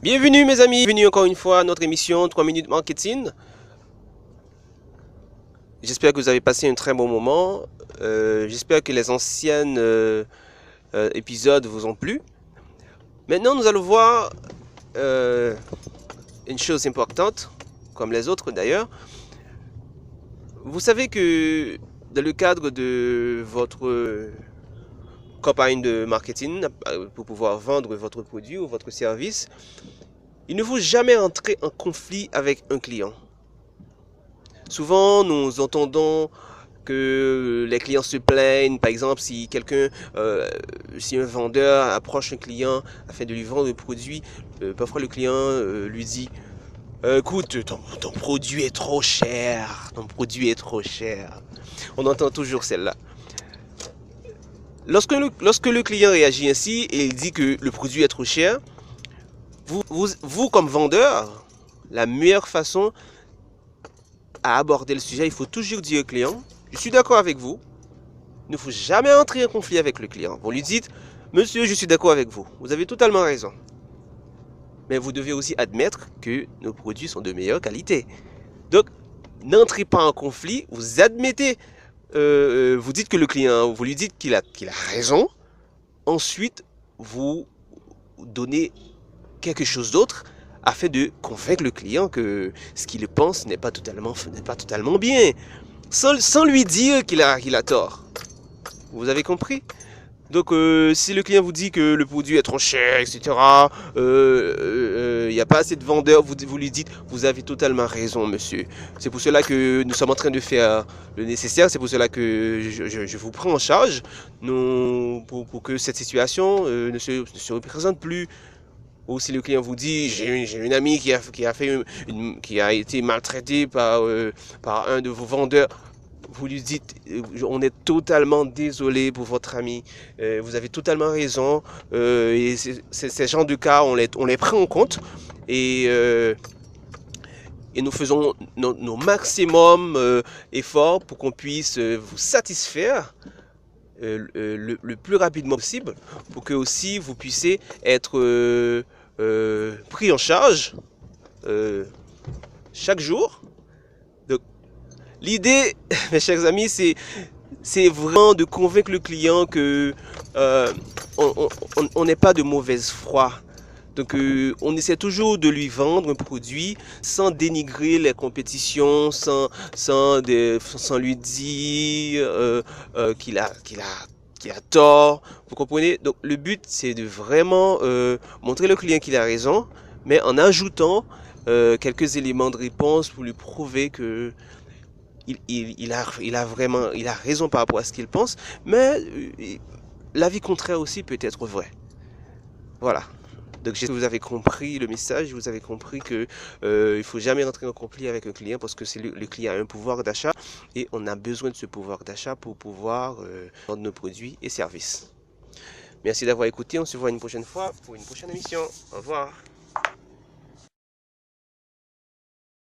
Bienvenue mes amis, bienvenue encore une fois à notre émission 3 minutes marketing. J'espère que vous avez passé un très bon moment. J'espère que les anciennes épisodes vous ont plu. Maintenant nous allons voir une chose importante, comme les autres d'ailleurs. Vous savez que dans le cadre de votre campagne de marketing, pour pouvoir vendre votre produit ou votre service, il ne faut jamais entrer en conflit avec un client. Souvent, nous entendons que les clients se plaignent. Par exemple, si si un vendeur approche un client afin de lui vendre un produit, parfois le client lui dit écoute, ton produit est trop cher, ton produit est trop cher. On entend toujours celle-là. Lorsque le client réagit ainsi et il dit que le produit est trop cher, vous comme vendeur, la meilleure façon à aborder le sujet, il faut toujours dire au client, je suis d'accord avec vous, il ne faut jamais entrer en conflit avec le client. Vous lui dites, monsieur, je suis d'accord avec vous, vous avez totalement raison. Mais vous devez aussi admettre que nos produits sont de meilleure qualité. Donc, n'entrez pas en conflit, vous admettez, vous dites que le client, vous lui dites qu'il a raison, ensuite, vous donnez quelque chose d'autre afin de convaincre le client que ce qu'il pense n'est pas totalement bien, sans lui dire qu'il a tort. Vous avez compris? Donc si le client vous dit que le produit est trop cher, etc., il n'y a pas assez de vendeurs, vous lui dites, vous avez totalement raison, monsieur. C'est pour cela que nous sommes en train de faire le nécessaire, c'est pour cela que je vous prends en charge pour que cette situation ne se représente plus. Ou si le client vous dit, j'ai une amie qui a été maltraitée par un de vos vendeurs, vous lui dites, on est totalement désolé pour votre ami, vous avez totalement raison, et ces genres de cas, on les prend en compte, et nous faisons nos maximum efforts pour qu'on puisse vous satisfaire le plus rapidement possible, pour que aussi vous puissiez être pris en charge chaque jour. Donc, l'idée, mes chers amis, c'est vraiment de convaincre le client que on n'est pas de mauvaise foi. Donc, on essaie toujours de lui vendre un produit sans dénigrer les compétitions, sans lui dire qu'il a tort. Vous comprenez? Donc, le but, c'est de vraiment montrer le client qu'il a raison, mais en ajoutant quelques éléments de réponse pour lui prouver que il a raison par rapport à ce qu'il pense, mais l'avis contraire aussi peut être vrai. Voilà. Donc j'espère que vous avez compris le message, vous avez compris que il faut jamais rentrer en conflit avec un client parce que le client a un pouvoir d'achat et on a besoin de ce pouvoir d'achat pour pouvoir vendre nos produits et services. Merci d'avoir écouté, on se voit une prochaine fois pour une prochaine émission. Au revoir.